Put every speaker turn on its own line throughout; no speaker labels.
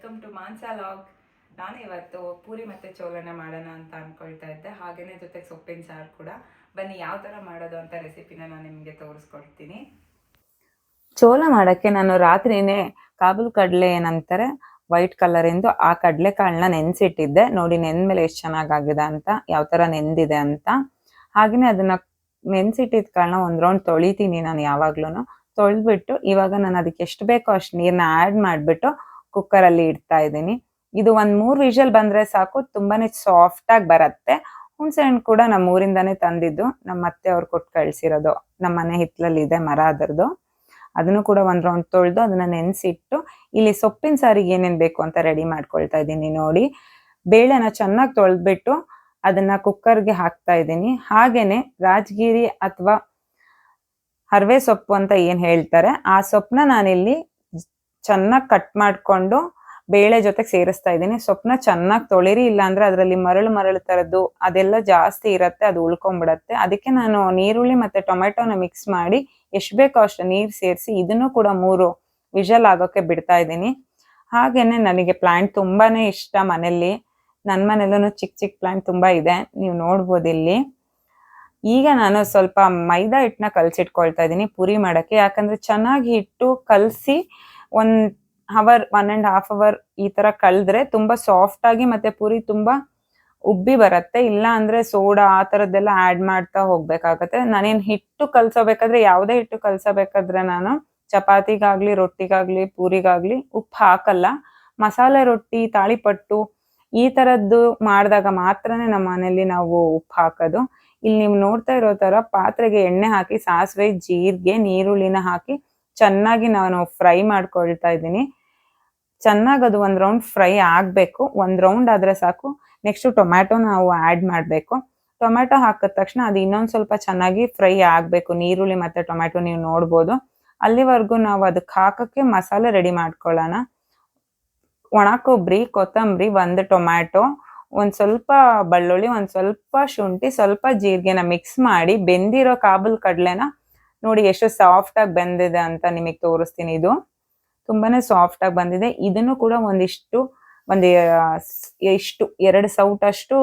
Welcome to Mansa log. ನಾನು ಇವತ್ತು ಪೂರಿ ಮತ್ತು ಚೋಲನ ಮಾಡೋಣ ಅಂತ ಅಂದ್ಕೊಳ್ತಾ ಇದ್ದೆ. ಹಾಗೆಯೇ ಜೊತೆಗೆ ಸೊಪ್ಪಿನ ಸಾರು ಕೂಡ. ಬನ್ನಿ ಯಾವ ಥರ ಮಾಡೋದು ಅಂತ ರೆಸಿಪಿನ ನಾನು ನಿಮಗೆ ತೋರಿಸ್ಕೊಡ್ತೀನಿ.
ಚೋಲ ಮಾಡೋಕ್ಕೆ ನಾನು ರಾತ್ರಿನೇ ಕಾಬೂಲ್ ಕಡಲೆ ಏನಂತಾರೆ ವೈಟ್ ಕಲರಿಂದು ಆ ಕಡಲೆಕಾಳನ್ನ ನೆನೆಸಿಟ್ಟಿದ್ದೆ. ನೋಡಿ ನೆಂದ್ಮೇಲೆ ಎಷ್ಟು ಚೆನ್ನಾಗಾಗಿದೆ ಅಂತ, ಯಾವ ಥರ ನೆಂದಿದೆ ಅಂತ. ಹಾಗೆಯೇ ಅದನ್ನು ನೆನೆಸಿಟ್ಟಿದ್ದ ಕಾಳನ್ನ ಒಂದು ರೌಂಡ್ ತೊಳಿತೀನಿ ನಾನು ಯಾವಾಗ್ಲೂ. ತೊಳೆದ್ಬಿಟ್ಟು ಇವಾಗ ನಾನು ಅದಕ್ಕೆ ಎಷ್ಟು ಬೇಕೋ ಅಷ್ಟು ನೀರನ್ನ ಆ್ಯಡ್ ಮಾಡಿಬಿಟ್ಟು ಕುಕ್ಕರಲ್ಲಿ ಇಡ್ತಾ ಇದ್ದೀನಿ. ಇದು ಒಂದು 3 ವಿಷಲ್ ಬಂದರೆ ಸಾಕು, ತುಂಬಾ ಸಾಫ್ಟಾಗಿ ಬರುತ್ತೆ. ಹುಣಸೆ ಹಣ್ಣು ಕೂಡ ನಮ್ಮ ಊರಿಂದಾನೇ ತಂದಿದ್ದು, ನಮ್ಮ ಅತ್ತೆ ಅವ್ರು ಕೊಟ್ಟು ಕಳಿಸಿರೋದು. ನಮ್ಮ ಮನೆ ಹಿತ್ತಲಲ್ಲಿ ಇದೆ ಮರ ಅದರದ್ದು. ಅದನ್ನು ಕೂಡ ಒಂದು ರೌಂಡ್ ತೊಳೆದು ಅದನ್ನು ನೆನೆಸಿಟ್ಟು ಇಲ್ಲಿ ಸೊಪ್ಪಿನ ಸಾರಿಗೆ ಏನೇನು ಬೇಕು ಅಂತ ರೆಡಿ ಮಾಡ್ಕೊಳ್ತಾ ಇದ್ದೀನಿ. ನೋಡಿ, ಬೇಳೆನ ಚೆನ್ನಾಗಿ ತೊಳೆದ್ಬಿಟ್ಟು ಅದನ್ನು ಕುಕ್ಕರ್ಗೆ ಹಾಕ್ತಾ ಇದ್ದೀನಿ. ಹಾಗೆಯೇ ರಾಜಗಿರಿ ಅಥವಾ ಹರವೆ ಸೊಪ್ಪು ಅಂತ ಏನು ಹೇಳ್ತಾರೆ, ಆ ಸೊಪ್ಪನ್ನ ನಾನಿಲ್ಲಿ ಚೆನ್ನಾಗಿ ಕಟ್ ಮಾಡಿಕೊಂಡು ಬೇಳೆ ಜೊತೆಗೆ ಸೇರಿಸ್ತಾ ಇದ್ದೀನಿ. ಸೊಪ್ಪನ್ನ ಚೆನ್ನಾಗಿ ತೊಳಿರಿ, ಇಲ್ಲಾಂದರೆ ಅದರಲ್ಲಿ ಮರಳು ಥರದ್ದು ಅದೆಲ್ಲ ಜಾಸ್ತಿ ಇರುತ್ತೆ, ಅದು ಉಳ್ಕೊಂಡ್ಬಿಡತ್ತೆ. ಅದಕ್ಕೆ ನಾನು ನೀರುಳ್ಳಿ ಮತ್ತು ಟೊಮೆಟೊನ ಮಿಕ್ಸ್ ಮಾಡಿ ಎಷ್ಟು ಬೇಕೋ ಅಷ್ಟು ನೀರು ಸೇರಿಸಿ ಇದನ್ನು ಕೂಡ 3 ವಿಷಲ್ ಆಗೋಕ್ಕೆ ಬಿಡ್ತಾ ಇದ್ದೀನಿ. ಹಾಗೆಯೇ ನನಗೆ ಪ್ಲ್ಯಾಂಟ್ ತುಂಬಾ ಇಷ್ಟ ಮನೆಯಲ್ಲಿ. ನನ್ನ ಮನೆಯಲ್ಲೂ ಚಿಕ್ಕ ಚಿಕ್ಕ ಪ್ಲ್ಯಾಂಟ್ ತುಂಬ ಇದೆ, ನೀವು ನೋಡ್ಬೋದು ಇಲ್ಲಿ. ಈಗ ನಾನು ಸ್ವಲ್ಪ ಮೈದಾ ಹಿಟ್ಟನ್ನ ಕಲಸಿಟ್ಕೊಳ್ತಾ ಇದ್ದೀನಿ ಪೂರಿ ಮಾಡೋಕ್ಕೆ. ಯಾಕಂದರೆ ಚೆನ್ನಾಗಿ ಹಿಟ್ಟು ಕಲಸಿ 1 ಅವರ್ 1.5 ಅವರ್ ಈ ಥರ ಕಳೆದ್ರೆ ತುಂಬ ಸಾಫ್ಟಾಗಿ ಮತ್ತು ಪೂರಿ ತುಂಬ ಉಬ್ಬಿ ಬರುತ್ತೆ. ಇಲ್ಲ ಅಂದರೆ ಸೋಡಾ ಆ ಥರದ್ದೆಲ್ಲ ಆ್ಯಡ್ ಮಾಡ್ತಾ ಹೋಗಬೇಕಾಗತ್ತೆ. ನಾನೇನು ಹಿಟ್ಟು ಕಲಸೋಬೇಕಾದ್ರೆ, ಯಾವುದೇ ಹಿಟ್ಟು ಕಲಸಬೇಕಾದ್ರೆ ನಾನು ಚಪಾತಿಗಾಗಲಿ ರೊಟ್ಟಿಗಾಗಲಿ ಪೂರಿಗಾಗಲಿ ಉಪ್ಪು ಹಾಕಲ್ಲ. ಮಸಾಲೆ ರೊಟ್ಟಿ ತಾಳಿಪಟ್ಟು ಈ ಥರದ್ದು ಮಾಡಿದಾಗ ಮಾತ್ರನೇ ನಮ್ಮ ಮನೇಲಿ ನಾವು ಉಪ್ಪು ಹಾಕೋದು. ಇಲ್ಲಿ ನೀವು ನೋಡ್ತಾ ಇರೋ ಥರ ಪಾತ್ರೆಗೆ ಎಣ್ಣೆ ಹಾಕಿ ಸಾಸಿವೆ ಜೀರಿಗೆ ನೀರುಳ್ಳಿನ ಹಾಕಿ ಚೆನ್ನಾಗಿ ನಾನು ಫ್ರೈ ಮಾಡ್ಕೊಳ್ತಾ ಇದ್ದೀನಿ. ಚೆನ್ನಾಗಿ ಅದು 1 ರೌಂಡ್ ಫ್ರೈ ಆಗಬೇಕು. 1 ರೌಂಡ್ ಆದರೆ ಸಾಕು. ನೆಕ್ಸ್ಟು ಟೊಮ್ಯಾಟೊ ನಾವು ಆ್ಯಡ್ ಮಾಡಬೇಕು. ಟೊಮ್ಯಾಟೊ ಹಾಕಿದ ತಕ್ಷಣ ಅದು ಇನ್ನೊಂದು ಸ್ವಲ್ಪ ಚೆನ್ನಾಗಿ ಫ್ರೈ ಆಗಬೇಕು. ನೀರುಳ್ಳಿ ಮತ್ತು ಟೊಮ್ಯಾಟೊ ನೀವು ನೋಡ್ಬೋದು. ಅಲ್ಲಿವರೆಗೂ ನಾವು ಅದಕ್ಕೆ ಹಾಕೋಕ್ಕೆ ಮಸಾಲೆ ರೆಡಿ ಮಾಡ್ಕೊಳ್ಳೋಣ. ಒಣ ಕೊಬ್ಬರಿ, ಕೊತ್ತಂಬರಿ, 1 ಟೊಮ್ಯಾಟೊ, ಒಂದು ಸ್ವಲ್ಪ ಬೆಳ್ಳುಳ್ಳಿ, ಒಂದು ಸ್ವಲ್ಪ ಶುಂಠಿ, ಸ್ವಲ್ಪ ಜೀರಿಗೆನ ಮಿಕ್ಸ್ ಮಾಡಿ ಬೆಂದಿರೋ ಕಾಬೂಲ್ ಕಡಲೆನ ನೋಡಿ ಎಷ್ಟು ಸಾಫ್ಟಾಗಿ ಬೆಂದಿದೆ ಅಂತ ನಿಮಗೆ ತೋರಿಸ್ತೀನಿ. ಇದು ತುಂಬಾ ಸಾಫ್ಟಾಗಿ ಬಂದಿದೆ. ಇದನ್ನು ಕೂಡ ಒಂದಿಷ್ಟು 2 ಸೌಟಷ್ಟು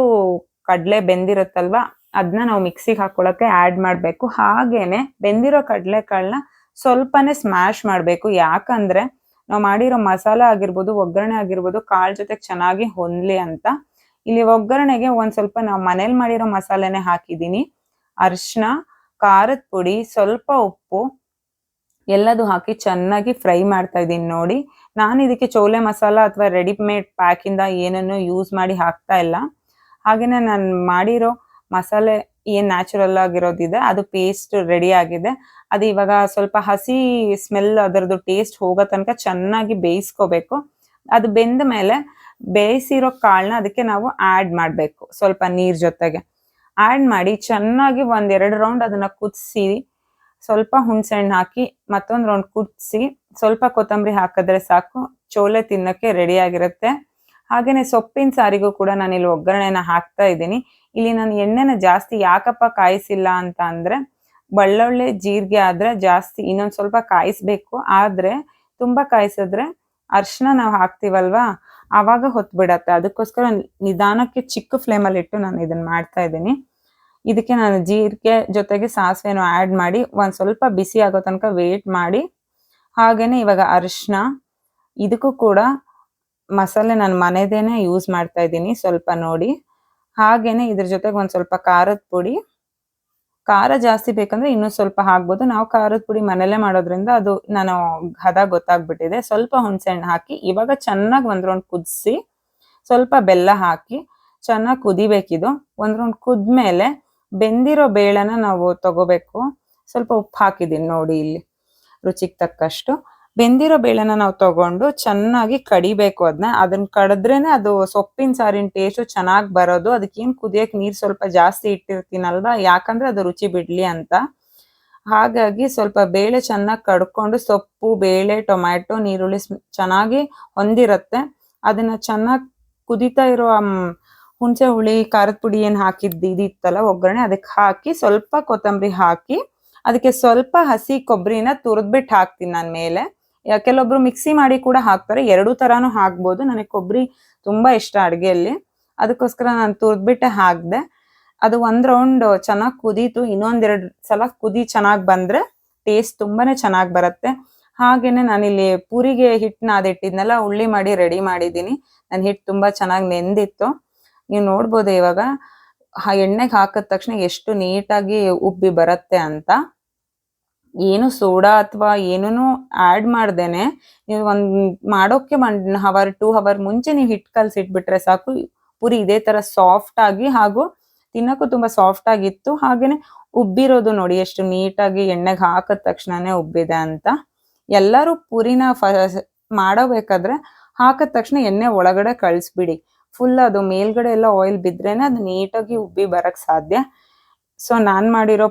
ಕಡಲೆ ಬೆಂದಿರುತ್ತಲ್ವ, ಅದನ್ನ ನಾವು ಮಿಕ್ಸಿಗೆ ಹಾಕೊಳ್ಳೋಕ್ಕೆ ಆ್ಯಡ್ ಮಾಡಬೇಕು. ಹಾಗೇನೆ ಬೆಂದಿರೋ ಕಡಲೆಕಾಳನ್ನ ಸ್ವಲ್ಪನೇ ಸ್ಮ್ಯಾಶ್ ಮಾಡಬೇಕು. ಯಾಕಂದರೆ ನಾವು ಮಾಡಿರೋ ಮಸಾಲೆ ಆಗಿರ್ಬೋದು, ಒಗ್ಗರಣೆ ಆಗಿರ್ಬೋದು, ಕಾಳು ಜೊತೆಗೆ ಚೆನ್ನಾಗಿ ಹೊಂದಲಿ ಅಂತ. ಇಲ್ಲಿ ಒಗ್ಗರಣೆಗೆ ಒಂದು ಸ್ವಲ್ಪ ನಾವು ಮನೇಲಿ ಮಾಡಿರೋ ಮಸಾಲೆನೇ ಹಾಕಿದ್ದೀನಿ. ಅರಿಶಿನ, ಖಾರದ ಪುಡಿ, ಸ್ವಲ್ಪ ಉಪ್ಪು ಎಲ್ಲದು ಹಾಕಿ ಚೆನ್ನಾಗಿ ಫ್ರೈ ಮಾಡ್ತಾ ಇದ್ದೀನಿ. ನೋಡಿ, ನಾನು ಇದಕ್ಕೆ ಚೋಲೆ ಮಸಾಲ ಅಥವಾ ರೆಡಿಮೇಡ್ ಪ್ಯಾಕಿಂದ ಏನನ್ನು ಯೂಸ್ ಮಾಡಿ ಹಾಕ್ತಾ ಇಲ್ಲ. ಹಾಗೆಯೇ ನಾನು ಮಾಡಿರೋ ಮಸಾಲೆ ಏನು ನ್ಯಾಚುರಲ್ ಆಗಿರೋದಿದೆ ಅದು ಪೇಸ್ಟ್ ರೆಡಿ ಆಗಿದೆ. ಅದು ಇವಾಗ ಸ್ವಲ್ಪ ಹಸಿ ಸ್ಮೆಲ್ ಅದರದ್ದು ಟೇಸ್ಟ್ ಹೋಗೋ ತನಕ ಚೆನ್ನಾಗಿ ಬೇಯಿಸ್ಕೋಬೇಕು. ಅದು ಬೆಂದ ಮೇಲೆ ಬೇಯಿಸಿರೋ ಕಾಳನ್ನ ಅದಕ್ಕೆ ನಾವು ಆ್ಯಡ್ ಮಾಡಬೇಕು. ಸ್ವಲ್ಪ ನೀರು ಜೊತೆಗೆ ಆ್ಯಡ್ ಮಾಡಿ ಚೆನ್ನಾಗಿ 1-2 ರೌಂಡ್ ಅದನ್ನು ಕುದಿಸಿ, ಸ್ವಲ್ಪ ಹುಣಸೆಹಣ್ಣು ಹಾಕಿ ಮತ್ತೊಂದು ರೌಂಡ್ ಕುದಿಸಿ ಸ್ವಲ್ಪ ಕೊತ್ತಂಬರಿ ಹಾಕಿದ್ರೆ ಸಾಕು, ಚೋಲೆ ತಿನ್ನೋಕ್ಕೆ ರೆಡಿಯಾಗಿರುತ್ತೆ. ಹಾಗೆಯೇ ಸೊಪ್ಪಿನ ಸಾರಿಗೂ ಕೂಡ ನಾನಿಲ್ಲಿ ಒಗ್ಗರಣೆನ ಹಾಕ್ತಾ ಇದ್ದೀನಿ. ಇಲ್ಲಿ ನಾನು ಎಣ್ಣೆನ ಜಾಸ್ತಿ ಯಾಕಪ್ಪ ಕಾಯಿಸಿಲ್ಲ ಅಂತ ಅಂದರೆ, ಬೆಳ್ಳುಳ್ಳಿ ಜೀರಿಗೆ ಆದರೆ ಜಾಸ್ತಿ ಇನ್ನೊಂದು ಸ್ವಲ್ಪ ಕಾಯಿಸ್ಬೇಕು. ಆದರೆ ತುಂಬ ಕಾಯಿಸಿದ್ರೆ ಅರಿಶಿನ ನಾವು ಹಾಕ್ತೀವಲ್ವಾ, ಆವಾಗ ಹೊತ್ಬಿಡತ್ತೆ. ಅದಕ್ಕೋಸ್ಕರ ನಿಧಾನಕ್ಕೆ ಚಿಕ್ಕ ಫ್ಲೇಮಲ್ಲಿ ಇಟ್ಟು ನಾನು ಇದನ್ನು ಮಾಡ್ತಾ ಇದ್ದೀನಿ. ಇದಕ್ಕೆ ನಾನು ಜೀರಿಗೆ ಜೊತೆಗೆ ಸಾಸಿವೆನೂ ಆ್ಯಡ್ ಮಾಡಿ ಒಂದು ಸ್ವಲ್ಪ ಬಿಸಿ ಆಗೋ ತನಕ ವೇಟ್ ಮಾಡಿ. ಹಾಗೆಯೇ ಇವಾಗ ಅರಿಶಿನ, ಇದಕ್ಕೂ ಕೂಡ ಮಸಾಲೆ ನಾನು ಮನೆದೇನೆ ಯೂಸ್ ಮಾಡ್ತಾ ಇದ್ದೀನಿ ಸ್ವಲ್ಪ ನೋಡಿ. ಹಾಗೆಯೇ ಇದ್ರ ಜೊತೆಗೆ ಒಂದು ಸ್ವಲ್ಪ ಖಾರದ ಪುಡಿ, ಖಾರ ಜಾಸ್ತಿ ಬೇಕಂದ್ರೆ ಇನ್ನೂ ಸ್ವಲ್ಪ ಹಾಕ್ಬೋದು. ನಾವು ಖಾರದ ಪುಡಿ ಮನೆಯಲ್ಲೇ ಮಾಡೋದ್ರಿಂದ ಅದು ನಾನು ಹದ ಗೊತ್ತಾಗ್ಬಿಟ್ಟಿದೆ. ಸ್ವಲ್ಪ ಹುಣಸೆಹಣ್ಣು ಹಾಕಿ ಇವಾಗ ಚೆನ್ನಾಗಿ 1 ರೌಂಡ್ ಕುದಿಸಿ ಸ್ವಲ್ಪ ಬೆಲ್ಲ ಹಾಕಿ ಚೆನ್ನಾಗಿ ಕುದಿಬೇಕಿದು. 1 ರೌಂಡ್ ಕುದ್ಮೇಲೆ ಬೆಂದಿರೋ ಬೇಳೆನ ನಾವು ತಗೋಬೇಕು. ಸ್ವಲ್ಪ ಉಪ್ಪು ಹಾಕಿದ್ದೀನಿ ನೋಡಿ, ಇಲ್ಲಿ ರುಚಿಗೆ ತಕ್ಕಷ್ಟು. ಬೆಂದಿರೋ ಬೇಳೆನ ನಾವು ತಗೊಂಡು ಚೆನ್ನಾಗಿ ಕಡಿಬೇಕು. ಅದನ್ನ ಕಡಿದ್ರೇನೆ ಅದು ಸೊಪ್ಪಿನ ಸಾರಿನ ಟೇಸ್ಟು ಚೆನ್ನಾಗಿ ಬರೋದು. ಅದಕ್ಕೇನು ಕುದಿಯೋಕೆ ನೀರು ಸ್ವಲ್ಪ ಜಾಸ್ತಿ ಇಟ್ಟಿರ್ತೀನಲ್ವ, ಯಾಕಂದರೆ ಅದು ರುಚಿ ಬಿಡಲಿ ಅಂತ. ಹಾಗಾಗಿ ಸ್ವಲ್ಪ ಬೇಳೆ ಚೆನ್ನಾಗಿ ಕಡ್ಕೊಂಡು ಸೊಪ್ಪು, ಬೇಳೆ, ಟೊಮ್ಯಾಟೊ, ನೀರುಳ್ಳಿ ಚೆನ್ನಾಗಿ ಹೊಂದಿರುತ್ತೆ. ಅದನ್ನು ಚೆನ್ನಾಗಿ ಕುದೀತಾ ಇರೋ ಹುಣಸೆ ಹುಳಿ, ಖಾರದ ಪುಡಿ ಏನು ಹಾಕಿದ್ದು ಇದಿತ್ತಲ್ಲ ಒಗ್ಗರಣೆ, ಅದಕ್ಕೆ ಹಾಕಿ ಸ್ವಲ್ಪ ಕೊತ್ತಂಬರಿ ಹಾಕಿ ಅದಕ್ಕೆ ಸ್ವಲ್ಪ ಹಸಿ ಕೊಬ್ಬರಿನ ತುರಿದ್ಬಿಟ್ಟು ಹಾಕ್ತೀನಿ ನಾನು ಮೇಲೆ. ಕೆಲವೊಬ್ರು ಮಿಕ್ಸಿ ಮಾಡಿ ಕೂಡ ಹಾಕ್ತಾರೆ, ಎರಡೂ ತರಾನು ಹಾಕ್ಬೋದು. ನನಗೆ ಕೊಬ್ಬರಿ ತುಂಬಾ ಇಷ್ಟ ಅಡುಗೆಯಲ್ಲಿ, ಅದಕ್ಕೋಸ್ಕರ ನಾನು ತುರ್ದ್ಬಿಟ್ಟೆ ಹಾಕ್ದೆ. ಅದು ಒಂದ್ ರೌಂಡ್ ಚೆನ್ನಾಗಿ ಕುದೀತು. ಇನ್ನೊಂದೆರಡು ಸಲ ಕುದಿ ಚೆನ್ನಾಗಿ ಬಂದ್ರೆ ಟೇಸ್ಟ್ ತುಂಬಾನೇ ಚೆನ್ನಾಗಿ ಬರುತ್ತೆ. ಹಾಗೇನೆ ನಾನಿಲ್ಲಿ ಪೂರಿಗೆ ಹಿಟ್ಟು ನಾದಿಟ್ಟಿದ್ನೆಲ್ಲ ಉಳ್ಳಿ ಮಾಡಿ ರೆಡಿ ಮಾಡಿದ್ದೀನಿ. ನನ್ನ ಹಿಟ್ಟು ತುಂಬಾ ಚೆನ್ನಾಗಿ ನೆಂದಿತ್ತು. ನೀವು ನೋಡ್ಬೋದು ಇವಾಗ ಎಣ್ಣೆಗೆ ಹಾಕಿದ ತಕ್ಷಣ ಎಷ್ಟು ನೀಟಾಗಿ ಉಬ್ಬಿ ಬರುತ್ತೆ ಅಂತ. ಏನು ಸೋಡಾ ಅಥವಾ ಏನೂ ಆ್ಯಡ್ ಮಾಡ್ದೇನೆ ನೀವು ಮಾಡೋಕ್ಕೆ 1 ಅವರ್ 2 ಅವರ್ ಮುಂಚೆ ನೀವು ಹಿಟ್ಟು ಕಲಸಿಟ್ಬಿಟ್ರೆ ಸಾಕು. ಪೂರಿ ಇದೇ ತರ ಸಾಫ್ಟ್ ಆಗಿ ಹಾಗೂ ತಿನ್ನಕ್ಕೂ ತುಂಬಾ ಸಾಫ್ಟ್ ಆಗಿತ್ತು. ಹಾಗೇನೆ ಉಬ್ಬಿರೋದು ನೋಡಿ ಎಷ್ಟು ನೀಟಾಗಿ ಎಣ್ಣೆಗೆ ಹಾಕಿದ ತಕ್ಷಣನೇ ಉಬ್ಬಿದೆ ಅಂತ. ಎಲ್ಲರೂ ಪೂರಿನ ಮಾಡಬೇಕಾದ್ರೆ ಹಾಕಿದ ತಕ್ಷಣ ಎಣ್ಣೆ ಒಳಗಡೆ ಕಳಿಸ್ಬಿಡಿ. ಫುಲ್ ಅದು ಮೇಲ್ಗಡೆ ಎಲ್ಲ ಆಯಿಲ್ ಬಿದ್ರೇನೆ ಅದು ನೀಟಾಗಿ ಉಬ್ಬಿ ಬರಕ್ ಸಾಧ್ಯ. ಸೊ ನಾನು ಮಾಡಿರೋ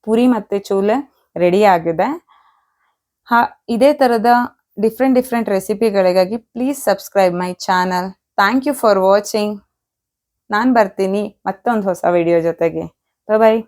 ಪೂರಿ ಮತ್ತೆ ಚೋಲೆ ರೆಡಿ ಆಗಿದೆ. ಇದೇ ತರದ ಡಿಫ್ರೆಂಟ್ ರೆಸಿಪಿಗಳಿಗಾಗಿ please subscribe my channel. Thank you for watching. ನಾನು ಬರ್ತೀನಿ ಮತ್ತೊಂದು ಹೊಸ ವಿಡಿಯೋ ಜೊತೆಗೆ. ಬಾಯ್.